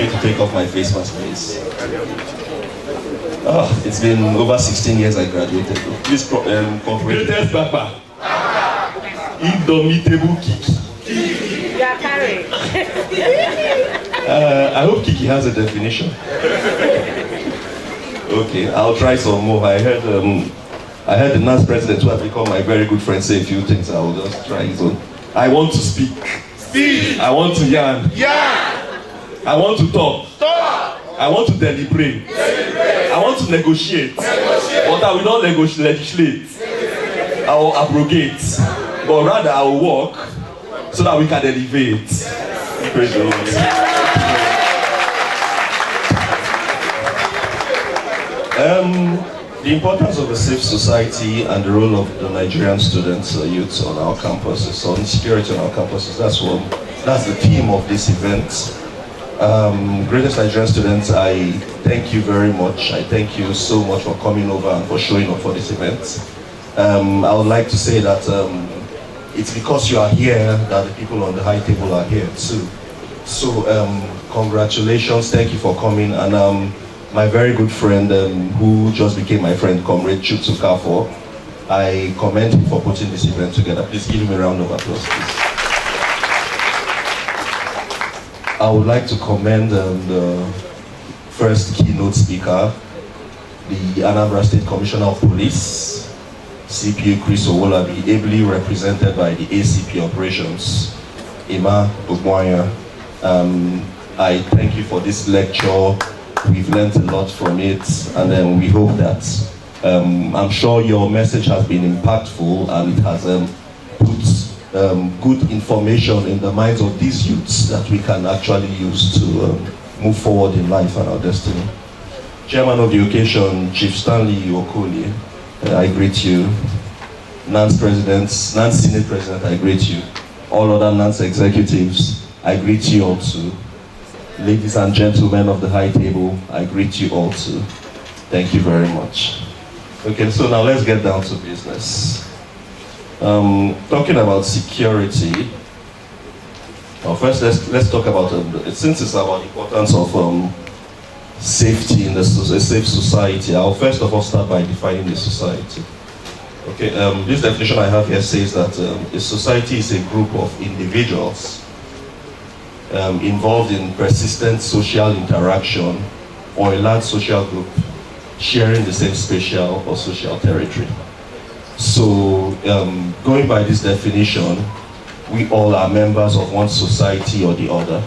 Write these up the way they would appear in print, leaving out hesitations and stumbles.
To take off my face mask, please. Oh, it's been over 16 years I graduated. Please cooperate. Greatest Papa. Indomitable Kiki. You are carrying. I hope Kiki has a definition. Okay, I'll try some more. I heard the NAS president, who has become my very good friend, say a few things. I will just try his own. I want to speak. Speak. I want to yarn. Yarn. I want to talk. Talk. I want to deliberate. I want to negotiate. But I will not legislate. I will abrogate. But rather I will work so that we can elevate. Praise the Lord. The importance of a safe society and the role of the Nigerian students or youths on our campuses, on security on our campuses, that's the theme of this event. Greatest Nigerian students, I thank you very much. I thank you so much for coming over and for showing up for this event. I would like to say that it's because you are here that the people on the high table are here too. So congratulations, thank you for coming. And my very good friend who just became my friend, Comrade Chutsukafo, I commend him for putting this event together. Please give him a round of applause, please. I would like to commend the first keynote speaker, the Anambra State Commissioner of Police, CPO Chris Owolabi, ably represented by the ACP Operations, Emma Ogwanya. I thank you for this lecture. We've learned a lot from it, and then we hope that, I'm sure your message has been impactful and it has put good information in the minds of these youths that we can actually use to move forward in life and our destiny. Chairman of the occasion, Chief Stanley Okoli, I greet you. NANS Senate President, I greet you. All other NANS executives, I greet you all too. Ladies and gentlemen of the high table, I greet you all too. Thank you very much. Okay, so now let's get down to business. Talking about security, well, first let's talk about, since it's about the importance of safety in a safe society, I'll first of all start by defining the society. Okay, this definition I have here says that a society is a group of individuals involved in persistent social interaction or a large social group sharing the same spatial or social territory. So, going by this definition, we all are members of one society or the other.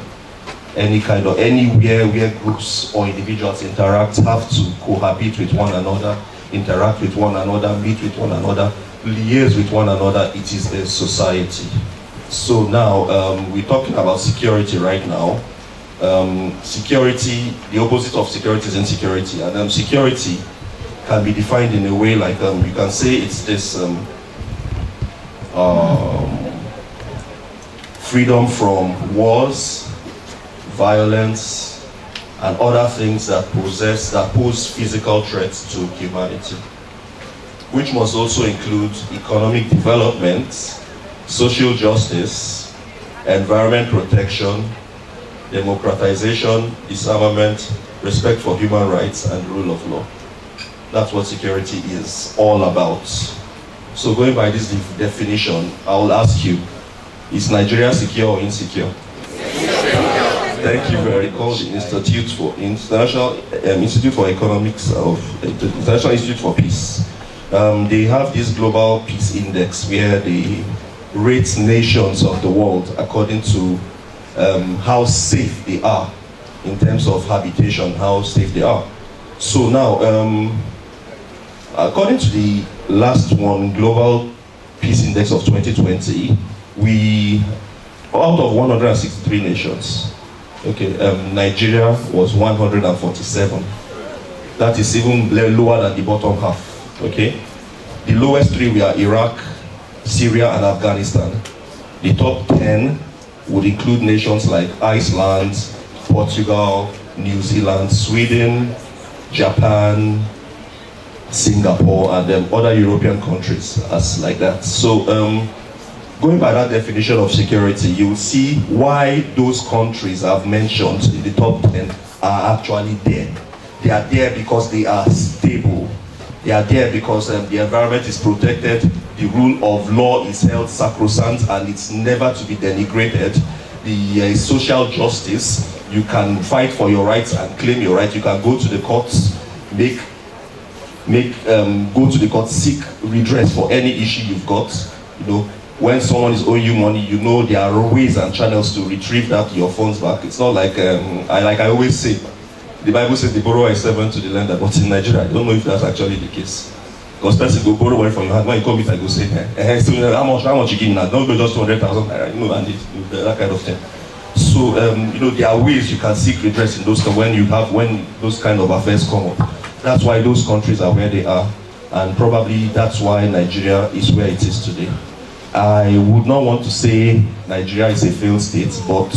Anywhere where groups or individuals interact have to cohabit with one another, interact with one another, meet with one another, liaise with one another. It is a society. So now, we're talking about security right now. Security, the opposite of security is insecurity, and security can be defined in a way like, you can say it's this freedom from wars, violence, and other things that pose physical threats to humanity, which must also include economic development, social justice, environment protection, democratization, disarmament, respect for human rights, and rule of law. That's what security is all about. So going by this definition, I will ask you, is Nigeria secure or insecure? Thank you very much. Called the Institute for Institute for Economics of International Institute for Peace. They have this global peace index where they rate nations of the world according to how safe they are in terms of habitation, how safe they are. So now, according to the last one, Global Peace Index of 2020, we, out of 163 nations, okay, Nigeria was 147. That is even lower than the bottom half, okay? The lowest three were Iraq, Syria, and Afghanistan. The top 10 would include nations like Iceland, Portugal, New Zealand, Sweden, Japan, Singapore, and other European countries as like that. So going by that definition of security, you will see why those countries I've mentioned in the top 10 are actually there. They are there because they are stable. They are there because the environment is protected, the rule of law is held sacrosanct, and it's never to be denigrated. The social justice, you can fight for your rights and claim your rights. You can go to the courts, go to the court, seek redress for any issue you've got. You know, when someone is owing you money, you know there are ways and channels to retrieve your funds back. It's not like I always say, the Bible says the borrower is servant to the lender, but in Nigeria, I don't know if that's actually the case. Because person go borrow money from your hand, when you come it, I go say, so how much you give me now? Don't go just 200,000 naira, you know, and that kind of thing. So you know, there are ways you can seek redress in those when those kind of affairs come up. That's why those countries are where they are, and probably that's why Nigeria is where it is today. I would not want to say Nigeria is a failed state, but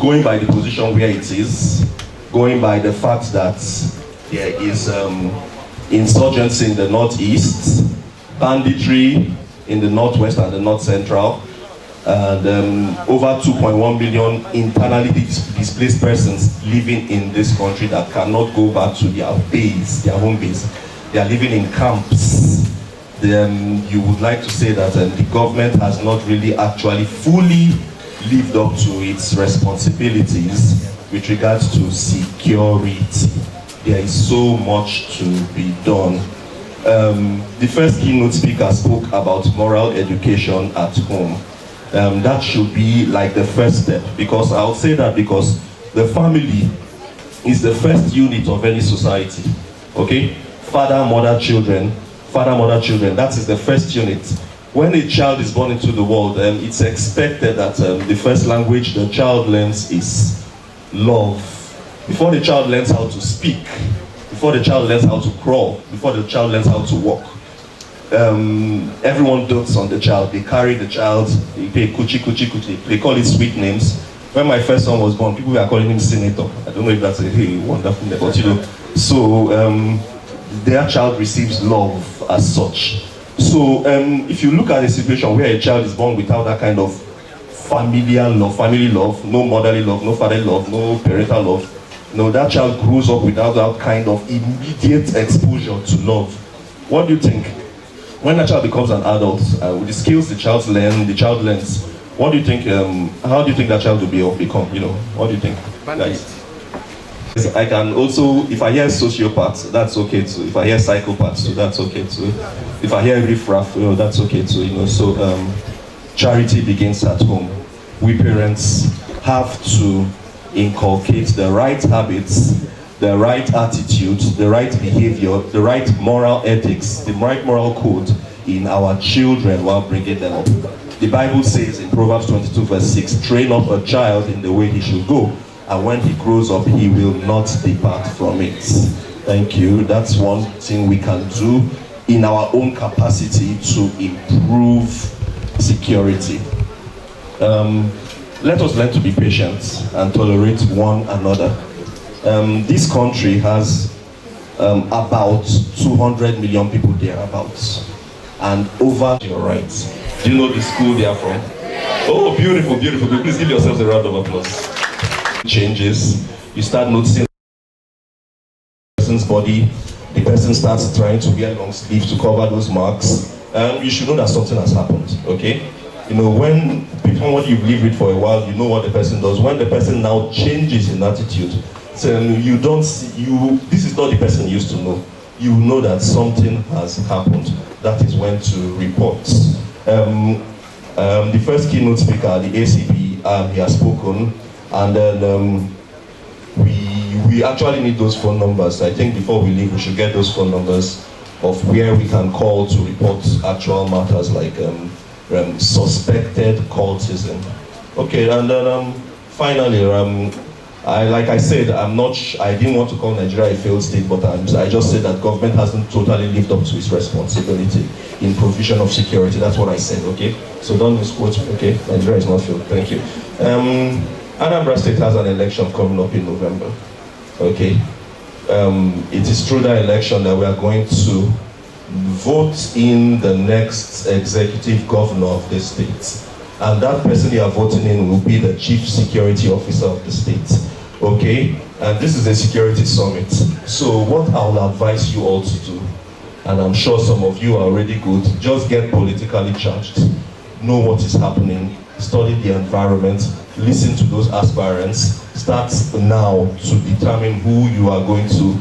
going by the position where it is, going by the fact that there is insurgency in the northeast, banditry in the northwest and the north central, and over 2.1 million internally displaced persons living in this country that cannot go back to their base, their home base. They are living in camps. You would like to say that the government has not really actually fully lived up to its responsibilities with regards to security. There is so much to be done. The first keynote speaker spoke about moral education at home. That should be like the first step, because I'll say that because the family is the first unit of any society. Okay? Father, mother, children, that is the first unit. When a child is born into the world, it's expected that the first language the child learns is love. Before the child learns how to speak, before the child learns how to crawl, before the child learns how to walk, everyone dotes on the child. They carry the child, they pay kuchi, they call it sweet names. When my first son was born, people were calling him Senator. I don't know if that's a wonderful name, but you know. So their child receives love as such. So if you look at a situation where a child is born without that kind of family love, no motherly love, no fatherly love, no parental love, no, that child grows up without that kind of immediate exposure to love. What do you think? When a child becomes an adult, with the skills the child learns, what do you think? How do you think that child will become? You know, what do you think, guys? I can also, if I hear sociopaths, that's okay too. If I hear psychopaths too, that's okay too. If I hear riffraff, you know, that's okay too. You know, so charity begins at home. We parents have to inculcate the right habits, the right attitude, the right behavior, the right moral ethics, the right moral code in our children while bringing them up. The Bible says in Proverbs 22 verse 6, train up a child in the way he should go, and when he grows up, he will not depart from it. Thank you. That's one thing we can do in our own capacity to improve security. Let us learn to be patient and tolerate one another. This country has about 200 million people thereabouts, and over your rights. Do you know the school they are from? Oh, beautiful, beautiful. Please give yourselves a round of applause. Changes, you start noticing the person's body, the person starts trying to wear long sleeve to cover those marks, you should know that something has happened, okay? You know, when what you've lived with for a while, you know what the person does. When the person now changes in attitude, so you don't see, this is not the person you used to know. You know that something has happened. That is when to report. The first keynote speaker, the ACP, he has spoken, and then we actually need those phone numbers. I think before we leave, we should get those phone numbers of where we can call to report actual matters like suspected cultism. Okay, and then finally, like I said, I didn't want to call Nigeria a failed state, but I just said that government hasn't totally lived up to its responsibility in provision of security. That's what I said, okay? So don't misquote me, okay? Nigeria is not failed, thank you. Anambra State has an election coming up in November, okay? It is through that election that we are going to vote in the next executive governor of the state. And that person you are voting in will be the chief security officer of the state. Okay? And this is a security summit. So what I will advise you all to do, and I'm sure some of you are already good, just get politically charged. Know what is happening, study the environment, listen to those aspirants, start now to determine who you are going to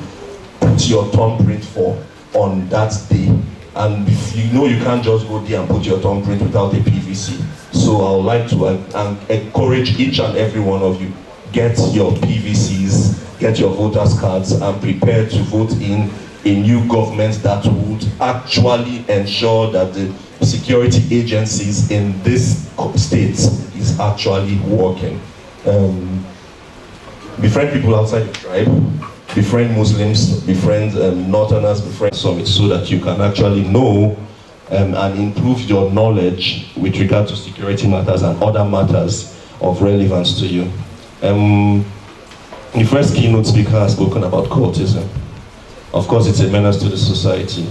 put your thumbprint for on that day. And if you know you can't just go there and put your thumbprint without a PVC. So I would like to encourage each and every one of you, get your PVCs, get your voters cards, and prepare to vote in a new government that would actually ensure that the security agencies in this state is actually working. Befriend people outside the tribe, befriend Muslims, befriend Northerners, befriend Summit, so that you can actually know and improve your knowledge with regard to security matters and other matters of relevance to you. The first keynote speaker has spoken about cultism. Of course, it's a menace to the society.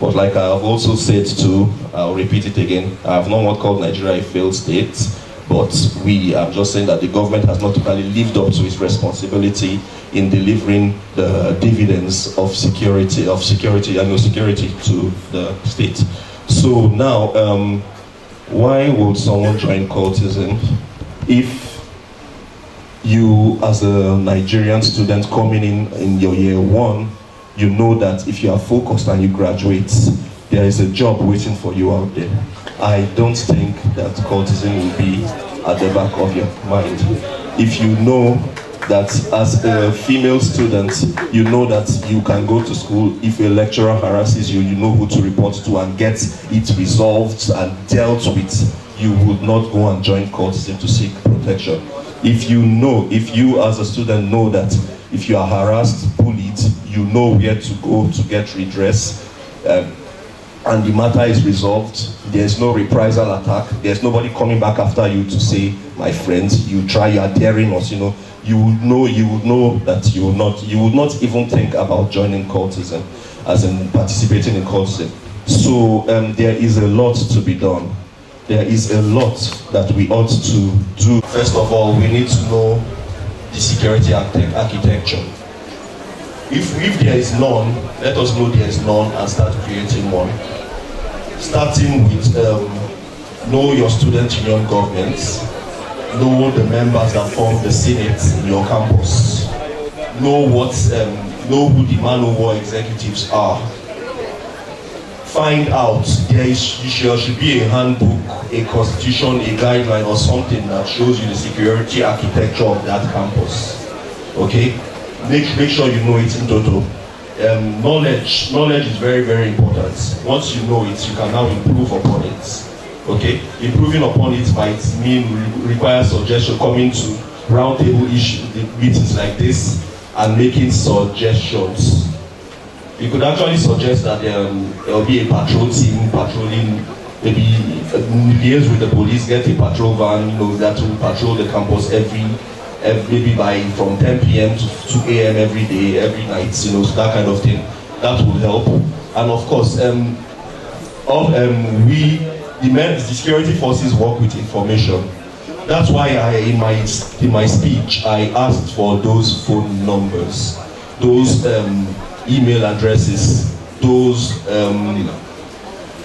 But like I have also said too, I'll repeat it again, I have not called Nigeria a failed state, but I'm just saying that the government has not totally lived up to its responsibility in delivering the dividends of security to the state. So now, why would someone join cultism if you, as a Nigerian student coming in your year one, you know that if you are focused and you graduate, there is a job waiting for you out there? I don't think that cultism will be at the back of your mind. If you know that as a female student, you know that you can go to school, if a lecturer harasses you, you know who to report to and get it resolved and dealt with, you would not go and join cultism to seek protection. If you as a student know that if you are harassed, bullied, you know where to go to get redress, and the matter is resolved, there's no reprisal attack, there's nobody coming back after you to say, my friends, you are daring us, you would know that you would not even think about joining cultism, as in participating in cultism. So there is a lot to be done. There is a lot that we ought to do. First of all, we need to know the security architecture. If there is none, let us know there is none and start creating one. Starting with know your student union governments, know the members that form the Senate in your campus, know who the man of war executives are. Find out there should be a handbook, a constitution, a guideline, or something that shows you the security architecture of that campus. Okay? Make sure you know it in total. Knowledge is very, very important. Once you know it, you can now improve upon it. Okay? Improving upon it might require suggestion, coming to roundtable meetings like this and making suggestions. You could actually suggest that there will be a patrol team patrolling, maybe liaise with the police, get a patrol van, that will patrol the campus maybe from 10 p.m. to 2 a.m. every day, every night, so that kind of thing. That will help. And of course, the security forces work with information. That's why in my speech, I asked for those phone numbers, those email addresses, those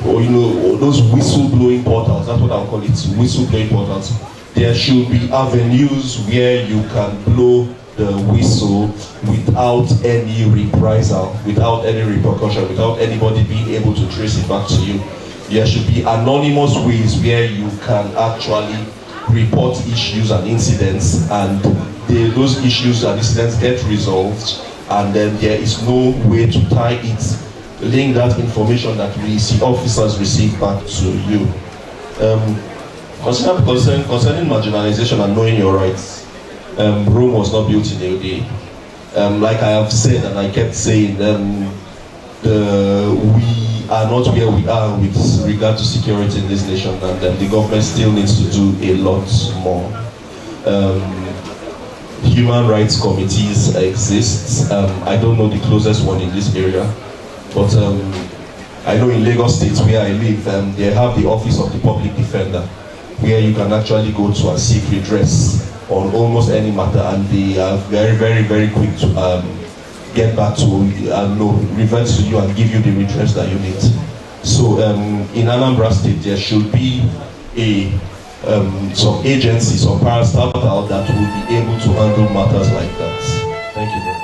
those whistleblowing portals. That's what I'll call it, whistleblowing portals. There should be avenues where you can blow the whistle without any reprisal, without any repercussion, without anybody being able to trace it back to you. There should be anonymous ways where you can actually report issues and incidents, and those issues and incidents get resolved, and then there is no way to tie it, link that information that we see officers receive back to you. Concerning marginalization and knowing your rights, Rome was not built in a day. Like I have said and I kept saying, we are not where we are with regard to security in this nation, and the government still needs to do a lot more. Human rights committees exist. I don't know the closest one in this area, but I know in Lagos State, where I live, they have the Office of the Public Defender, where you can actually go to and seek redress on almost any matter, and they are very, very, very quick to get back to revert to you and give you the redress that you need. So in Anambra State, there should be some agencies, some parastatal that will be able to handle matters like that. Thank you very much.